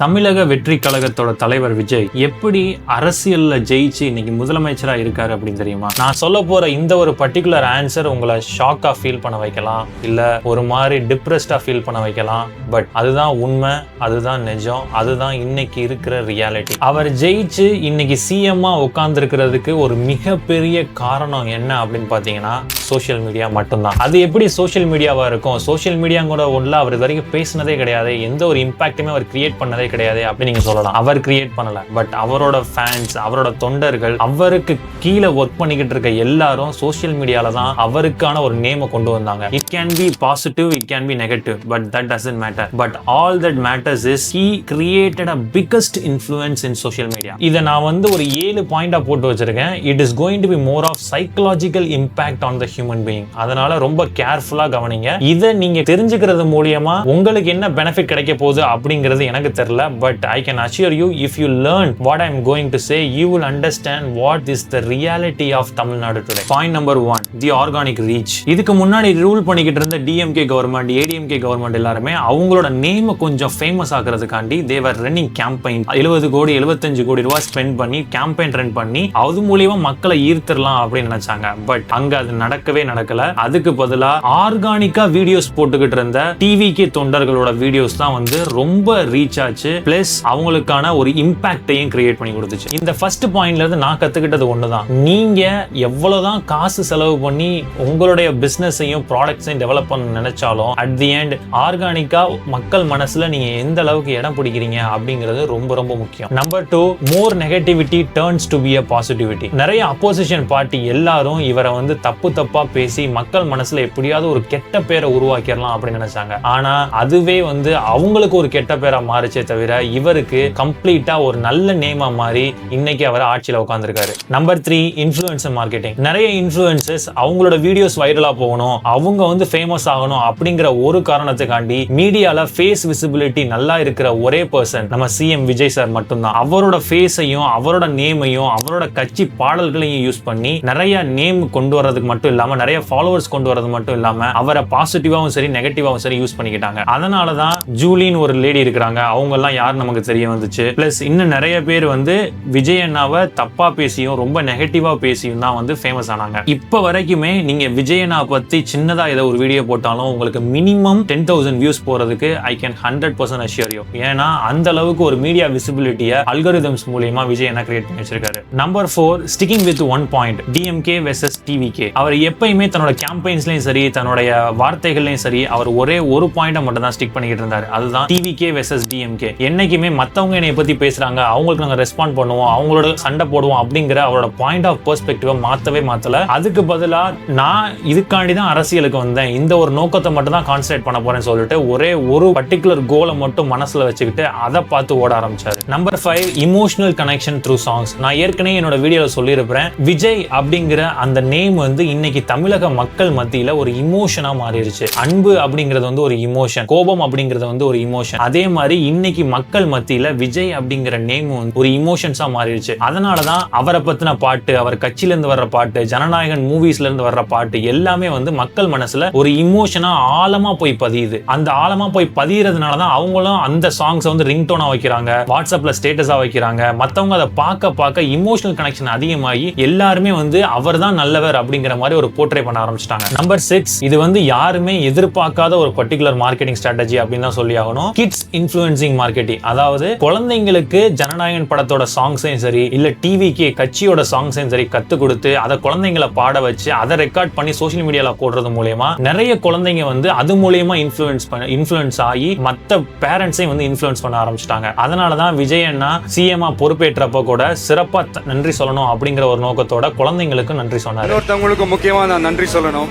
தமிழக வெற்றி கழகத்தோட தலைவர் விஜய் எப்படி அரசியல்ல ஜெயிச்சு இன்னைக்கு முதலமைச்சரா இருக்காரு அப்படின்னு தெரியுமா? நான் சொல்ல போற இந்த ஒரு பர்டிகுலர் ஆன்சர் உங்களை ஷாக்கா ஃபீல் பண்ண வைக்கலாம், இல்ல ஒரு மாதிரி டிப்ரெஸ்டா ஃபீல் பண்ண வைக்கலாம். பட் அதுதான் உண்மை, அதுதான் நிஜம், அதுதான் இன்னைக்கு இருக்கிற ரியாலிட்டி. அவர் ஜெயிச்சு இன்னைக்கு சிஎம்மா உட்கார்ந்து இருக்கிறதுக்கு ஒரு மிகப்பெரிய காரணம் என்ன அப்படின்னு பாத்தீங்கன்னா சோசியல் மீடியா மட்டும்தான். அது எப்படி சோசியல் மீடியாவா இருக்கும்? சோசியல் மீடியா கூட ஒன்றும் அவர் இது வரைக்கும் பேசினதே கிடையாது, எந்த ஒரு இம்பாக்டுமே அவர் கிரியேட் பண்ணதே கிடையாது அப்படி நீங்க சொல்லலாம். அவர் கிரியேட் பண்ணல, பட் அவரோட ஃபேன்ஸ், அவரோட தொண்டர்கள், அவருக்கு கீழே ஒர்க் பண்ணிக்கிட்டு இருக்க எல்லாரும் சோசியல் மீடியால தான் அவருக்கான ஒரு நேமை கொண்டு வந்தாங்க. It can be positive, it can be negative, but that doesn't matter. But all that matters is he created a biggest influence in social media. இதை நான் வந்து ஒரு 7 பாயிண்டா போட்டு வச்சிருக்கேன். It is going to be more of psychological impact on the human being. அதனால ரொம்ப கேர்ஃபுல்லா கவனிங்க. இதை நீங்க தெரிஞ்சுக்கிறது மூலியமா உங்களுக்கு என்ன பெனிஃபிட் கிடைக்க போகுது அப்படிங்கிறது எனக்கு தெரியல. But I can assure you, if you learn what I am going to say, you will understand what is the reality of Tamil Nadu today. Point number 1, the organic reach. இதுக்கு முன்னாடி rule பண்ணிக்கிட்டு இருந்த DMK government, ADMK government எல்லாருமே அவங்களோட நேமை கொஞ்சம் famous ஆக்குறதுக்காண்டி they were running campaign. 70 கோடி 75 கோடி ரூபாய் ஸ்பெண்ட் பண்ணி கேம்பெயின் ரன் பண்ணி அது மூலியமா மக்களை ஈர்த்திரலாம் அப்படின்னு நினைச்சாங்க. பட் அங்க அது நடக்கவே நடக்கல. அதுக்கு பதிலா ஆர்கானிக்கா வீடியோஸ் போட்டுக்கிட்டு இருந்த TVK தொண்டர்களோட வீடியோஸ் தான் வந்து ரொம்ப ரீச் ஆச்சு, பிளஸ் அவங்களுக்கான ஒரு இம்பாக்டையும் கிரியேட் பண்ணி கொடுத்துச்சு. இந்த ஃபர்ஸ்ட் பாயிண்ட்ல இருந்து நான் கத்துக்கிட்டது ஒண்ணுதான், நீங்க எவ்வளவுதான் காசு செலவு பண்ணி உங்களுடைய பிசினஸையும் ப்ராடக்ட்ஸையும் டெவலப் பண்ண நினைச்சாலும் அட் தி எண்ட் ஆர்கானிக்கா மக்கள் மனசுல நீங்க எந்த அளவுக்கு இடம் பிடிக்கிறீங்க அப்படிங்கிறது ரொம்ப ரொம்ப முக்கியம். Number 2, more negativity turns to be a positivity. நிறைய அப்போசிஷன் பார்ட்டி எல்லாரும் இவரை வந்து தப்பா பேசி மக்கள் மனசுல எப்படியாவது ஒரு கெட்ட பேரை உருவாக்கிடலாம் அப்படின்னு நினைச்சாங்க. ஆனா அதுவே வந்து அவங்களுக்கு ஒரு கெட்ட பேரா மாறிச்சே தவிர இவருக்கு கம்ப்ளீட்டா ஒரு நல்ல நேமா மாறி இன்னைக்கு அவர் ஆட்சியில உட்கார்ந்திருக்காரு. Number 3, influencer marketing. நிறைய இன்ஃப்ளூயன்சர்ஸ் அவங்களோட வீடியோஸ் வைரலா போகணும், அவங்க வந்து ஃபேமஸ் ஆகணும் அப்படிங்கிற ஒரு காரணத்துக்காண்டி மீடியால ஃபேஸ் விசிபிலிட்டி நல்லா இருக்கிற ஒரே பர்சன் நம்ம சிஎம் விஜய் சார் மட்டும்தான். அவரோட ஃபேஸையும் அவரோட நேமையும் அவரோட கட்சி பாடல்களையும் யூஸ் பண்ணி நிறைய நேம் கொண்டு வரதுக்கு மட்டும் இல்லாம நிறைய ஃபாலோவர்ஸ் கொண்டு வரது மட்டும் இல்லாம அவரை பாசிட்டிவாவும் சரி நெகட்டிவாவும் சரி யூஸ் பண்ணிக்கிட்டாங்க. அதனாலதான் ஜூலின்னு ஒரு லேடி இருக்கிறாங்க, அவங்க எல்லாம் யார் நமக்கு தெரிய வந்துச்சு. பிளஸ் இன்னும் நிறைய பேர் வந்து விஜய் அண்ணாவை தப்பா பேசியும் ரொம்ப நெகட்டிவா பேசியும் தான் வந்து ஃபேமஸ் ஆனாங்க. இப்ப வரைக்குமே நீங்க விஜய் அண்ணா பத்தி சின்னதா ஏதோ ஒரு வீடியோ போட்டாலும் உங்களுக்கு மினிமம் 10,000 வியூஸ் போறதுக்கு ஐ கேன் 100% assure you. ஏன்னா அந்த அளவுக்கு ஒரு மீடியா விசிபிலிட்டியை அல்காரிதம்ஸ் மூலமா விஜய் அண்ணா கிரியேட் பண்ணி வச்சிருக்காரு. Number 4, sticking with one point. DMK versus TVK. அவர் எப்பயுமே தன்னோட கேம்பெயின்ஸ்லயும் சரி தன்னுடைய வார்த்தைகள்லயும் சரி அவர் ஒரே ஒரு பாயிண்ட மட்டும் தான் ஸ்டிக் பண்ணிக்கிட்டு இருந்தாரு. அதுதான் TVK வெர்சஸ் DMK. என்னைக்குமே மத்தவங்க என்னை பத்தி பேசுறாங்க, அவங்களுக்கு நாங்க ரெஸ்பாண்ட் பண்ணுவோம், அவங்களோட சண்டை போடுவோம் அப்படிங்கிற அவரோட பாயிண்ட் ஆஃப் பெர்ஸ்பெக்டிவை மாத்தல. அதுக்கு பதிலா நான் இதுக்காண்டி தான் அரசியலுக்கு வந்தேன், இந்த ஒரு நோக்கத்தை மட்டும் தான் கான்சென்ட்ரேட் பண்ண போறேன்னு சொல்லிட்டு ஒரே ஒரு பர்டிகுலர் கோலை மட்டும் மனசுல வச்சுக்கிட்டு அதை பார்த்து ஓட ஆரம்பிச்சாரு. Number 5, emotional connection through songs. நான் ஏற்கனவே என்னோட வீடியோல சொல்லியிருப்பேன், விஜய் அப்படிங்கிற அந்த நேம் வந்து இன்னைக்கு தமிழக மக்கள் மத்தியில ஒரு இமோஷனா மாறிடுச்சு. அன்பு அப்படிங்கிறது வந்து ஒரு இமோஷன், கோபம் அப்படிங்கிறது வந்து ஒரு இமோஷன். அதே மாதிரி இன்னைக்கு மக்கள் மத்தியில விஜய் அப்படிங்கிற நேம் ஒரு இமோஷன்ஸா மாறிடுச்சு. அதனாலதான் அவரை பத்தின பாட்டு, அவர் கட்சியில இருந்து வர்ற பாட்டு, ஜனநாயகன் மூவிஸ்ல இருந்து வர்ற பாட்டு எல்லாமே வந்து மக்கள் மனசுல ஒரு இமோஷனா ஆழமா போய் பதியுது. அந்த ஆழமா போய் பதியறதுனாலதான் அவங்களும் அந்த சாங்ஸ் வந்து ரிங் டோனா வைக்கிறாங்க, வாட்ஸ்அப்ல ஸ்டேட்டஸா வைக்கிறாங்க. மத்தவங்க அதை பார்க்க இமோஷனல் கனெக்ஷன் அதிகமாகி எல்லாருமே வந்து அவர் தான் நல்லவர் அப்படிங்கிற மாதிரி ஒரு போர்ட்ரே பண்ண ஆரம்பிச்சிட்டாங்க. நம்பர் 6, இது வந்து யாருமே எதிர்பார்க்காத ஒரு பர்டிகுலர் மார்க்கெட்டிங் ஸ்ட்ராட்டஜி அப்படின்னு தான் சொல்லி ஆகணும். Kids influencing marketing. அதாவது குழந்தைங்களுக்கு ஜனநாயகன் படத்தோட சாங்ஸையும் சரி இல்ல TVK கட்சியோட சாங்ஸையும் சரி கத்து கொடுத்து அதை குழந்தைங்களை பாட வச்சு அதை ரெக்கார்ட் பண்ணி சோசியல் மீடியால போடுறது மூலமா நிறைய குழந்தைங்க வந்து அது மூலமா இன்ஃப்ளூயன்ஸ் ஆகி மத்த பேரண்ட்ஸையும் வந்து இன்ஃப்ளூயன்ஸ் பண்ண ஆரம்பிச்சிட்டாங்க. அதனாலதான் விஜய் அண்ணா சிஎம்ஆ பொறுப்பேற்றப்ப கூட சிறப்பா நன்றி சொல்லணும் அப்படிங்கிற ஒரு நோக்கத்தோட குழந்தைங்களுக்கு நன்றி சொன்னார். ஒருத்தவங்களுக்கு முக்கியமா நான் நன்றி சொல்லணும்,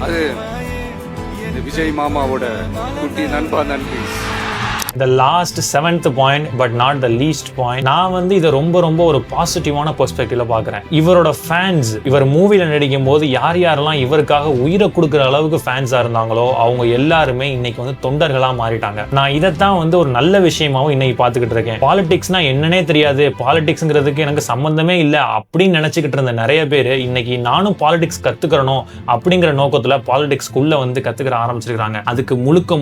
அது விஜய் மாமாவோட குட்டி நண்பா நன்றி. The last 7th point but not the least point, நான் வந்து இதை ரொம்ப ரொம்ப ஒரு பாசிட்டிவான பெர்ஸ்பெக்டிவ்ல பார்க்குறேன். இவரோட ஃபேன்ஸ், இவர் மூவில நடிக்கும் போது யாரெல்லாம் இவருக்காக உயிரை கொடுக்குற அளவுக்கு ஃபேன்ஸா இருந்தாங்களோ அவங்க எல்லாருமே இன்னைக்கு வந்து தொண்டர்களா மாறிட்டாங்க. நான் இதைத்தான் வந்து ஒரு நல்ல விஷயமாவும் இன்னைக்கு பார்த்துக்கிட்டு இருக்கேன். பாலிடிக்ஸ்னா என்னன்னே தெரியாது, பாலிடிக்ஸ்ங்கிறதுக்கு எனக்கு சம்பந்தமே இல்லை அப்படின்னு நினைச்சுக்கிட்டு இருந்த நிறைய பேர் இன்னைக்கு நானும் பாலிடிக்ஸ் கத்துக்கிறணும் அப்படிங்கிற நோக்கத்துல பாலிடிக்ஸ்குள்ள வந்து கத்துக்கிற ஆரம்பிச்சிருக்காங்க. அதுக்கு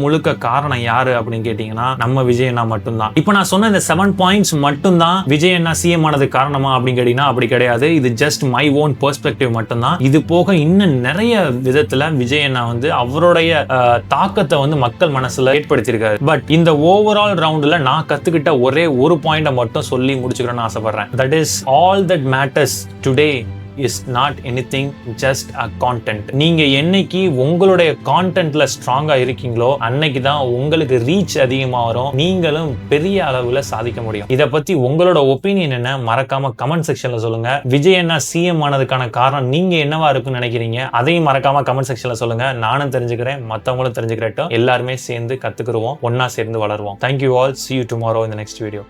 முழுக்க காரணம் யாரு அப்படின்னு கேட்டீங்கன்னா நம்ம விஜய் அண்ணா மட்டும்தான். இப்போ நான் சொன்ன இந்த 7 பாயிண்ட்ஸ் மட்டும்தான் விஜய் அண்ணா சிஎம் ஆனது காரணமா அப்படின்னு கேட்டீங்கன்னா அப்படி கிடையாது. இது ஜஸ்ட் மை ஓன் பெர்ஸ்பெக்டிவ் மட்டும்தான். இது போக இன்னும் நிறைய விதத்துல விஜய் அண்ணா வந்து அவருடைய தாக்கத்தை வந்து மக்கள் மனசுல ஏற்படுத்தியிருக்காரு. பட் இந்த ஓவரால் ரவுண்ட்ல நான் கத்துக்கிட்ட ஒரே ஒரு பாயிண்ட மட்டும் சொல்லி முடிச்சுக்கிறேன்னு ஆசைப்படுறேன். That is all that matters today is not anything, just a content. நீங்க என்னைக்கு உங்களுடைய கான்டென்ட்ல ஸ்ட்ராங்கா இருக்கீங்களோ அன்னைக்கு தான் உங்களுக்கு ரீச் அதிகமா வரும், நீங்களும் பெரிய அளவுல சாதிக்க முடியும். இத பத்தி உங்களோட ஒப்பீனியன் என்ன மறக்காம கமெண்ட் செக்ஷன்ல சொல்லுங்க. விஜய் அண்ணா சிஎம் ஆனதுக்கான காரணம் நீங்க என்னவா இருக்குன்னு நினைக்கிறீங்க அதையும் மறக்காம கமெண்ட் செக்ஷன்ல சொல்லுங்க. நானும் தெரிஞ்சுக்கிறேன், மத்தவங்களும் தெரிஞ்சுக்கிறட்டும். எல்லாருமே சேர்ந்து கத்துக்குருவோம், ஒன்னா சேர்ந்து வளருவோம். Thank you all. See you tomorrow in the next video.